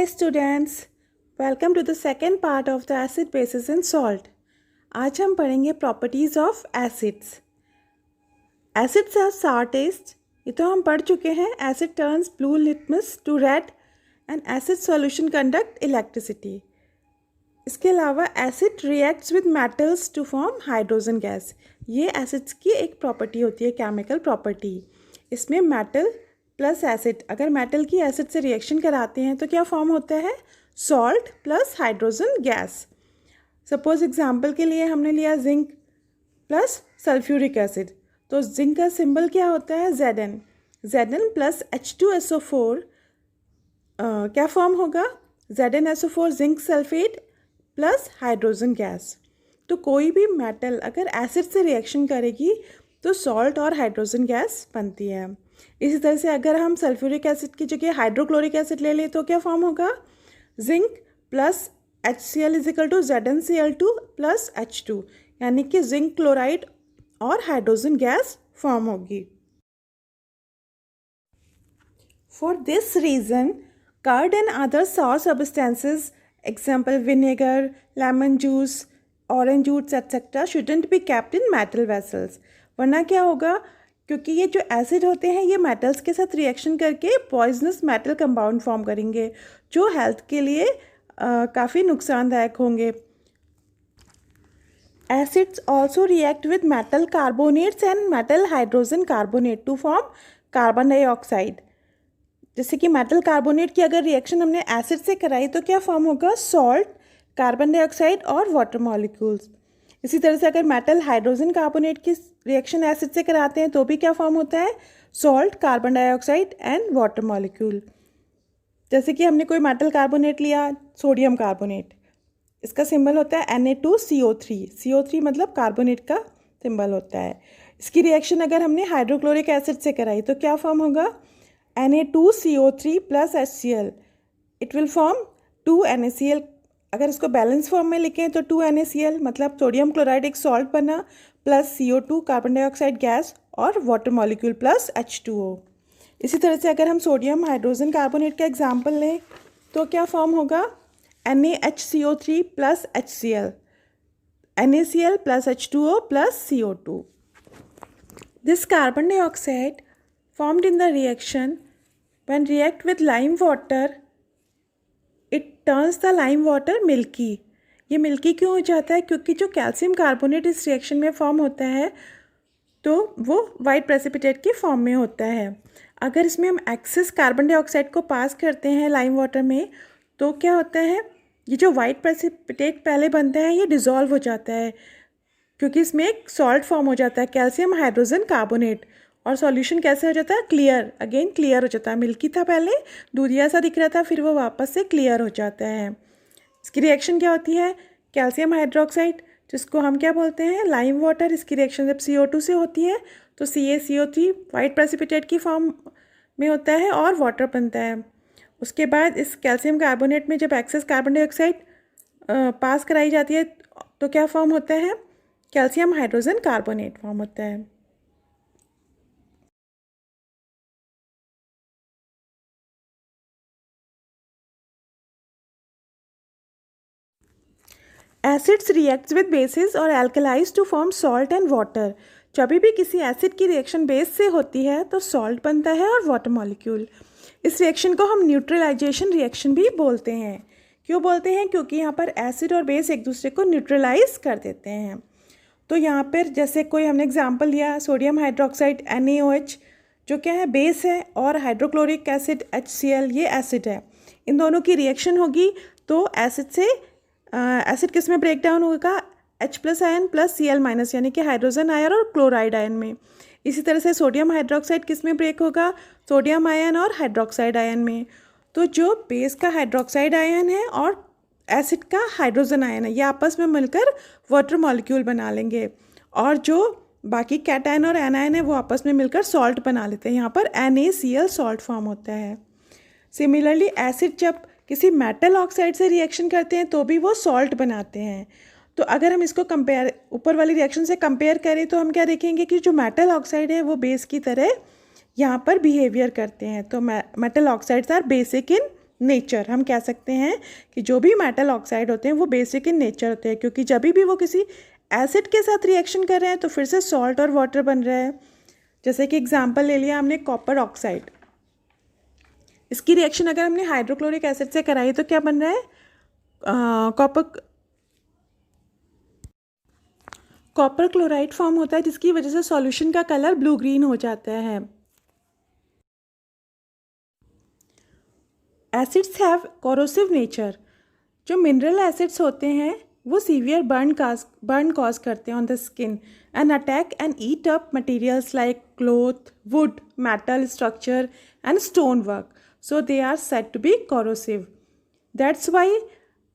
Hi students, welcome to the second part of the acid, bases and salt. आज हम पढ़ेंगे properties of acids. Acids have sour taste. ये तो हम पढ़ चुके हैं. Acid turns blue litmus to red and acid solution conduct electricity. इसके अलावा acid reacts with metals to form hydrogen gas. ये acids की एक property होती है, chemical property. इसमें metal प्लस एसिड, अगर मेटल की एसिड से रिएक्शन कराते हैं तो क्या फॉर्म होता है? Salt plus hydrogen gas. Suppose example के लिए हमने लिया जिंक प्लस सल्फ्यूरिक एसिड, तो जिंक का सिंबल क्या होता है? Zn. Zn प्लस H2SO4 क्या फॉर्म होगा? ZnSO4 zinc sulphate plus hydrogen gas. तो कोई भी मेटल अगर एसिड से रिएक्शन करेगी तो सॉल्ट और हाइड्रोजन गैस बनती है. इसी तरह से अगर हम सल्फ्यूरिक एसिड की जगह हाइड्रोक्लोरिक एसिड ले लें तो क्या फॉर्म होगा? Zinc plus HCl is equal to ZnCl2 plus H2, यानी कि जिंक क्लोराइड और हाइड्रोजन गैस फॉर्म होगी. For this reason curd and other sour substances, example vinegar, lemon juice, orange juice etcetera, shouldn't be kept in metal vessels. वरना क्या होगा? क्योंकि ये जो एसिड होते हैं ये मेटल्स के साथ रिएक्शन करके पॉइजनस मेटल कंपाउंड फॉर्म करेंगे जो हेल्थ के लिए काफ़ी नुकसानदायक होंगे. Acids also react with metal carbonates and metal hydrogen carbonate to form carbon dioxide. जैसे कि मेटल कार्बोनेट की अगर रिएक्शन हमने एसिड से कराई तो क्या फॉर्म होगा? सॉल्ट, कार्बन डाइऑक्साइड और वाटर मॉलिक्यूल्स. इसी तरह से अगर मेटल हाइड्रोजन कार्बोनेट की रिएक्शन एसिड से कराते हैं तो भी क्या फॉर्म होता है? Salt, carbon dioxide and water molecule. जैसे कि हमने कोई मेटल कार्बोनेट लिया, सोडियम कार्बोनेट, इसका सिंबल होता है Na2CO3. CO3 मतलब कार्बोनेट का सिंबल होता है. इसकी रिएक्शन अगर हमने हाइड्रोक्लोरिक एसिड से कराई तो क्या फॉर्म होगा? Na2CO3 plus HCl. It will form 2NaCl. अगर इसको बैलेंस फॉर्म में लिखें तो 2NaCl मतलब सोडियम क्लोराइड एक सॉल्ट बना, plus CO2 carbon dioxide gas और वाटर मॉलिक्यूल प्लस H2O. इसी तरह से अगर हम सोडियम हाइड्रोजन कार्बोनेट का एग्जांपल लें तो क्या फॉर्म होगा? NaHCO3 plus HCl, NaCl plus H2O plus CO2. This carbon dioxide formed in the reaction when react with lime water, it turns the lime water milky. ये milky क्यों हो जाता है? क्योंकि जो कैल्शियम कार्बोनेट इस रिएक्शन में फॉर्म होता है तो वो वाइट प्रेसिपिटेट की फॉर्म में होता है. अगर इसमें हम एक्सेस कार्बन डाइऑक्साइड को पास करते हैं लाइम वाटर में तो क्या होता है? ये जो वाइट प्रेसिपिटेट पहले बनता है ये डिज़ोल्व हो जाता है क्योंकि इसमें एक सॉल्ट फॉर्म हो जाता है, कैल्शियम हाइड्रोजन कार्बोनेट. और सॉल्यूशन कैसे हो जाता है? क्लियर. अगेन क्लियर हो जाता है. मिल्की था पहले, दूधिया सा दिख रहा था, फिर वो वापस से क्लियर हो जाता है. इसकी रिएक्शन क्या होती है? कैल्शियम हाइड्रोक्साइड, जिसको हम क्या बोलते हैं? Lime water. इसकी रिएक्शन जब CO2 से होती है तो CaCO3 वाइट प्रेसिपिटेट की फॉर्म में होता है और वाटर बनता है. उसके बाद इस कैल्शियम कार्बोनेट में जब एक्सेस कार्बन डाइऑक्साइड पास कराई जाती है तो क्या फॉर्म होता है? कैल्शियम हाइड्रोजन कार्बोनेट फॉर्म होता है. एसिड्स रिएक्ट्स विद बेसिस और alkalis to form salt and water. जब भी किसी एसिड की रिएक्शन बेस से होती है तो सॉल्ट बनता है और वाटर मॉलिक्यूल. इस रिएक्शन को हम न्यूट्रलाइजेशन रिएक्शन भी बोलते हैं. क्यों बोलते हैं? क्योंकि यहाँ पर एसिड और बेस एक दूसरे को न्यूट्रलाइज कर देते हैं. तो यहाँ पर जैसे कोई हमने एग्जाम्पल लिया, सोडियम हाइड्रोक्साइड NaOH जो क्या है? बेस है, और हाइड्रोक्लोरिक एसिड HCl ये एसिड है. इन दोनों की रिएक्शन होगी तो एसिड से एसिड किस में ब्रेक डाउन होगा? H plus ion plus Cl minus, यानी कि हाइड्रोजन आयन और क्लोराइड आयन में. इसी तरह से सोडियम हाइड्रोक्साइड किस में ब्रेक होगा? सोडियम आयन और हाइड्रोक्साइड आयन में. तो जो बेस का हाइड्रोक्साइड आयन है और एसिड का हाइड्रोजन आयन है ये आपस में मिलकर वाटर मॉलिक्यूल बना लेंगे, और जो बाकी कैटायन और एनायन है वो आपस में मिलकर सॉल्ट बना लेते हैं. यहाँ पर NaCl सॉल्ट फॉर्म होता है. सिमिलरली एसिड जब किसी मेटल ऑक्साइड से रिएक्शन करते हैं तो भी वो सॉल्ट बनाते हैं. तो अगर हम इसको कंपेयर ऊपर वाली रिएक्शन से कंपेयर करें तो हम क्या देखेंगे कि जो मेटल ऑक्साइड है वो बेस की तरह यहाँ पर बिहेवियर करते हैं. तो metal oxides are basic in nature. हम कह सकते हैं कि जो भी मेटल ऑक्साइड होते हैं वो बेसिक इन नेचर होते हैं, क्योंकि जब भी वो किसी एसिड के साथ रिएक्शन कर रहे हैं तो फिर से सॉल्ट और वाटर बन रहा है। जैसे कि एग्जांपल ले लिया हमने कॉपर ऑक्साइड, इसकी रिएक्शन अगर हमने हाइड्रोक्लोरिक एसिड से कराई तो क्या बन रहा है, कॉपर क्लोराइड फॉर्म होता है, जिसकी वजह से सॉल्यूशन का कलर ब्लू ग्रीन हो जाता है। Acids have corrosive nature. जो मिनरल एसिड्स होते हैं वो सीवियर बर्न कॉज करते हैं on the skin and attack and eat up materials like cloth, wood, metal structure and stone work, so they are said to be corrosive. That's why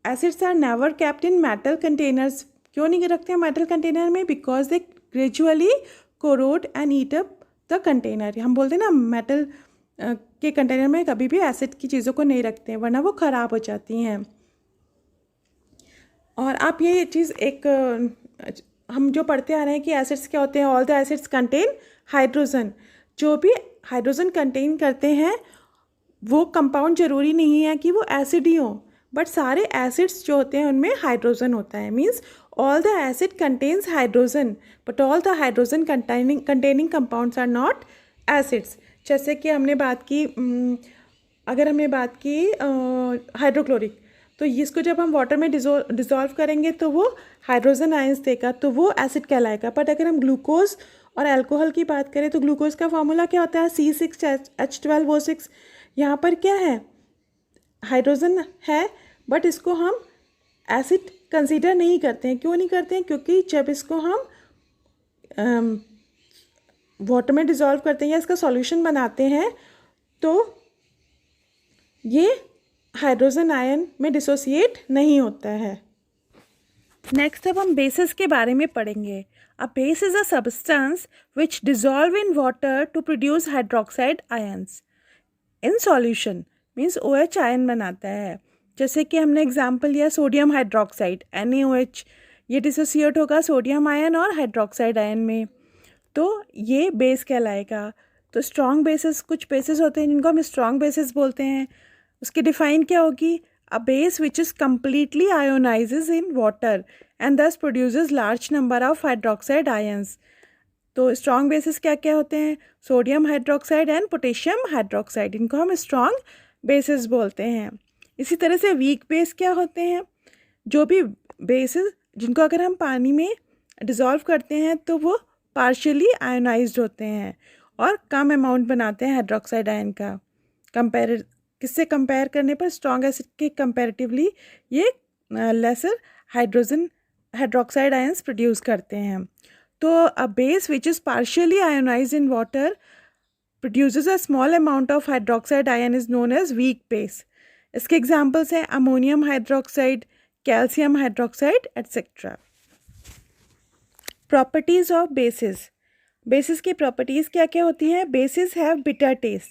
acids are never kept in metal containers. क्यों नहीं रखते हैं metal container में? Because they gradually corrode and eat up the container. हम बोलते हैं ना metal के कंटेनर में कभी भी एसिड की चीज़ों को नहीं रखते हैं, वरना वो ख़राब हो जाती हैं। और आप ये चीज़ एक हम जो पढ़ते आ रहे हैं कि एसिड्स क्या होते हैं, all the acids contain hydrogen. जो भी हाइड्रोजन कंटेन करते हैं वो कंपाउंड ज़रूरी नहीं है कि वो एसिड ही हो, बट सारे एसिड्स जो होते हैं उनमें हाइड्रोजन होता है। Means all the acid contains hydrogen but all the hydrogen containing compounds are not acids. जैसे कि हमने बात की अगर हमने बात की हाइड्रोक्लोरिक, तो इसको जब हम वाटर में डिज़ोल्व करेंगे तो वो हाइड्रोजन आयंस देगा, तो वो एसिड कहलाएगा। बट अगर हम ग्लूकोज और अल्कोहल की बात करें तो ग्लूकोज का फॉर्मूला क्या होता है, C6H12O6। यहाँ पर क्या है, हाइड्रोजन है, बट इसको हम एसिड कंसीडर नहीं करते हैं। क्यों नहीं करते हैं? क्योंकि जब इसको हम वाटर में डिज़ोल्व करते हैं या इसका सॉल्यूशन बनाते हैं तो ये हाइड्रोजन आयन में डिसोसिएट नहीं होता है। नेक्स्ट अब हम बेसिस के बारे में पढ़ेंगे। A base is a substance which dissolve in water to produce hydroxide ions in solution. Means OH ion बनाता है। जैसे कि हमने एग्जाम्पल लिया सोडियम हाइड्रोक्साइड NaOH, ये डिसोसिएट होगा सोडियम आयन और हाइड्रोक्साइड आयन में, तो ये बेस कहलाएगा। तो स्ट्रॉन्ग बेसिस, कुछ बेसिस होते हैं जिनको हम स्ट्रॉन्ग बेसिस बोलते हैं। उसकी डिफाइन क्या होगी, a base which is completely ionises in water and this produces large number of hydroxide ions. तो स्ट्रॉन्ग बेसिस क्या क्या होते हैं, sodium hydroxide and potassium hydroxide, इनको हम स्ट्रॉन्ग बेसिस बोलते हैं। इसी तरह से वीक बेस क्या होते हैं, जो भी बेसिस जिनको अगर हम पानी में डिज़ोल्व करते हैं तो वो पार्शियली आयोनाइज्ड होते हैं और कम अमाउंट बनाते हैं हाइड्रोक्साइड आयन का। किससे कंपेयर करने पर, स्ट्रॉन्ग एसिड के कंपैरेटिवली ये लेसर हाइड्रोक्साइड आयंस प्रोड्यूस करते हैं। तो a base which is partially ionised in water produces a small amount of hydroxide ion is known as weak base. इसके एग्जाम्पल्स हैं ammonium hydroxide, calcium hydroxide etcetera. Properties of bases. Bases की properties क्या क्या होती हैं, basis have bitter taste.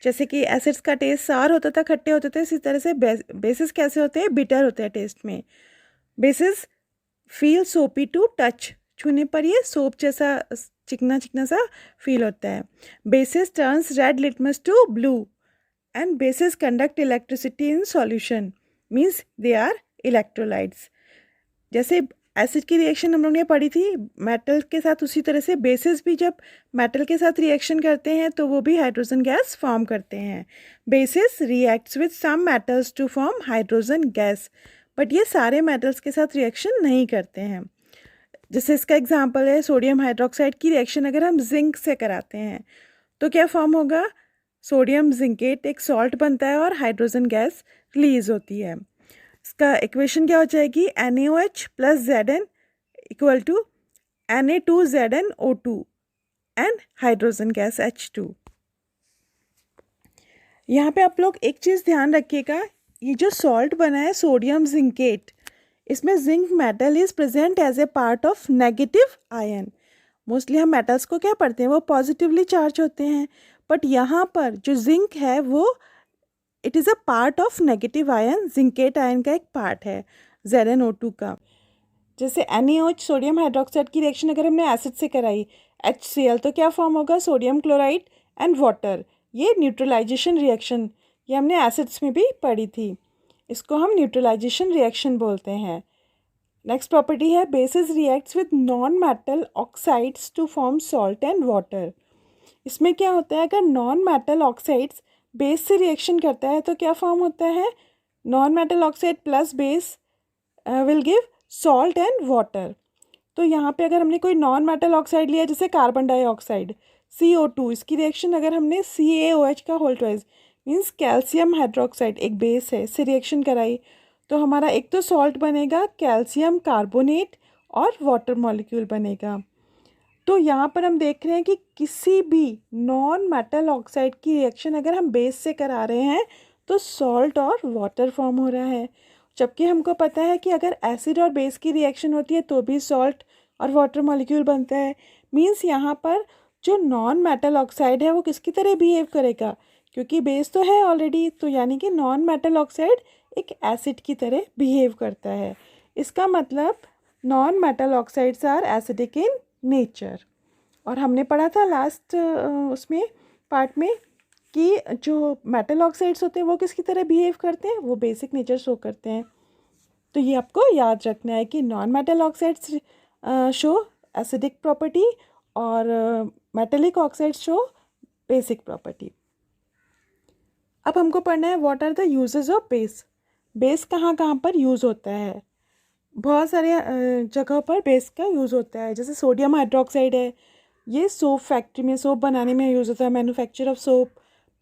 जैसे कि acids का टेस्ट सार होता था, खट्टे होते थे, इसी तरह से बेसिस कैसे होते हैं, बिटर होते हैं टेस्ट में। बेसिस फील सोपी टू टच, छूने पर ये सोप जैसा चिकना चिकना सा फील होता है। Bases turns red litmus to blue and bases conduct electricity in solution, means they are electrolytes. जैसे एसिड की रिएक्शन हम लोग ने पढ़ी थी मेटल के साथ, उसी तरह से बेसिस भी जब मेटल के साथ रिएक्शन करते हैं तो वो भी हाइड्रोजन गैस फॉर्म करते हैं। Bases reacts with some metals to form hydrogen gas, but ये सारे मेटल्स के साथ रिएक्शन नहीं करते हैं। जैसे इसका एग्जांपल है सोडियम हाइड्रोक्साइड की रिएक्शन अगर हम जिंक से कराते हैं तो क्या फॉर्म होगा, सोडियम जिंकेट एक सॉल्ट बनता है और हाइड्रोजन गैस रिलीज होती है। इसका इक्वेशन क्या हो जाएगी, NaOH plus Zn equal to Na2ZnO2 and hydrogen gas H2। यहाँ पे आप लोग एक चीज़ ध्यान रखिएगा, ये जो सॉल्ट बना है सोडियम जिंकेट, इसमें zinc metal is present as a part of negative ion. Mostly हम मेटल्स को क्या पढ़ते हैं, वो पॉजिटिवली चार्ज होते हैं, बट यहाँ पर जो जिंक है वो it is a part of negative ion, zincate ion का एक पार्ट है ZnO2 का। जैसे NaOH सोडियम हाइड्रोक्साइड की रिएक्शन अगर हमने एसिड से कराई HCl, तो क्या फॉर्म होगा, सोडियम क्लोराइड एंड वाटर। ये न्यूट्रलाइजेशन रिएक्शन ये हमने एसिड्स में भी पढ़ी थी। इसको हम न्यूट्रलाइजेशन रिएक्शन बोलते हैं। नेक्स्ट प्रॉपर्टी है bases reacts with non metal oxides to form salt and water. इसमें क्या होता है, अगर नॉन मेटल ऑक्साइड्स बेस से रिएक्शन करता है तो क्या फॉर्म होता है, non metal oxide plus base will give salt and water. तो यहाँ पे अगर हमने कोई नॉन मेटल ऑक्साइड लिया जैसे कार्बन डाइऑक्साइड CO2, इसकी रिएक्शन अगर हमने CaOH का whole twice means calcium hydroxide एक बेस है इससे रिएक्शन कराई तो हमारा एक तो सॉल्ट बनेगा, कैल्शियम कार्बोनेट और वाटर मॉलिक्यूल बनेगा। तो यहाँ पर हम देख रहे हैं कि किसी भी नॉन मेटल ऑक्साइड की रिएक्शन अगर हम बेस से करा रहे हैं तो सॉल्ट और वाटर फॉर्म हो रहा है, जबकि हमको पता है कि अगर एसिड और बेस की रिएक्शन होती है तो भी सॉल्ट और वाटर मॉलिक्यूल बनता है। मीन्स यहाँ पर जो नॉन मेटल ऑक्साइड है वो किसकी तरह बिहेव करेगा, क्योंकि बेस तो है ऑलरेडी, तो यानी कि नॉन मेटल ऑक्साइड एक एसिड की तरह बिहेव करता है। इसका मतलब non metal oxides are acidic in nature. और हमने पढ़ा था लास्ट उसमें पार्ट में कि जो मेटल ऑक्साइड्स होते हैं वो किसकी तरह बिहेव करते हैं, वो बेसिक नेचर शो करते हैं। तो ये आपको याद रखना है कि non metal oxides show acidic property और metallic oxides show basic property. अब हमको पढ़ना है what are the uses of base. Base कहाँ कहाँ पर यूज़ होता है, बहुत सारे जगहों पर बेस का यूज़ होता है। जैसे सोडियम हाइड्रोक्साइड है, ये सोप फैक्ट्री में सोप बनाने में यूज़ होता है, manufacture of soap.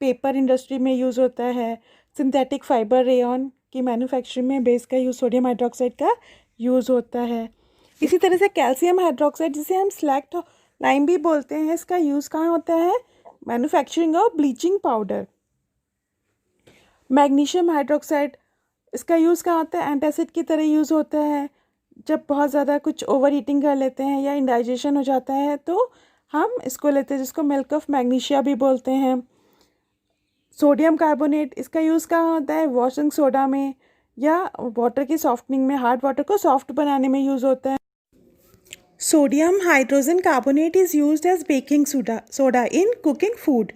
Paper industry में यूज़ होता है, सिंथेटिक फाइबर रेयन की मैन्युफैक्चरिंग में बेस का यूज़ सोडियम हाइड्रोक्साइड का यूज़ होता है। इसी तरह से कैल्शियम हाइड्रोक्साइड जिसे हम स्लैक्ट लाइम भी बोलते हैं, इसका यूज़ कहाँ होता है, manufacturing of bleaching powder. Magnesium hydroxide, इसका यूज़ कहाँ होता है, एंटासिड की तरह यूज़ होता है। जब बहुत ज़्यादा कुछ ओवर ईटिंग कर लेते हैं या इंडाइजेशन हो जाता है तो हम इसको लेते हैं, जिसको मिल्क ऑफ मैग्नीशिया भी बोलते हैं। सोडियम कार्बोनेट, इसका यूज़ कहाँ होता है, वॉशिंग सोडा में या वाटर की सॉफ्टनिंग में, हार्ड वाटर को सॉफ्ट बनाने में यूज़ होता है। Sodium hydrogen carbonate is used as baking soda in cooking food,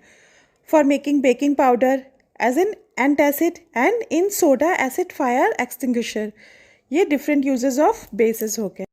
for making baking powder, as an antacid and in soda acid fire extinguisher. ये डिफरेंट यूजेस ऑफ बेसिस हो गए।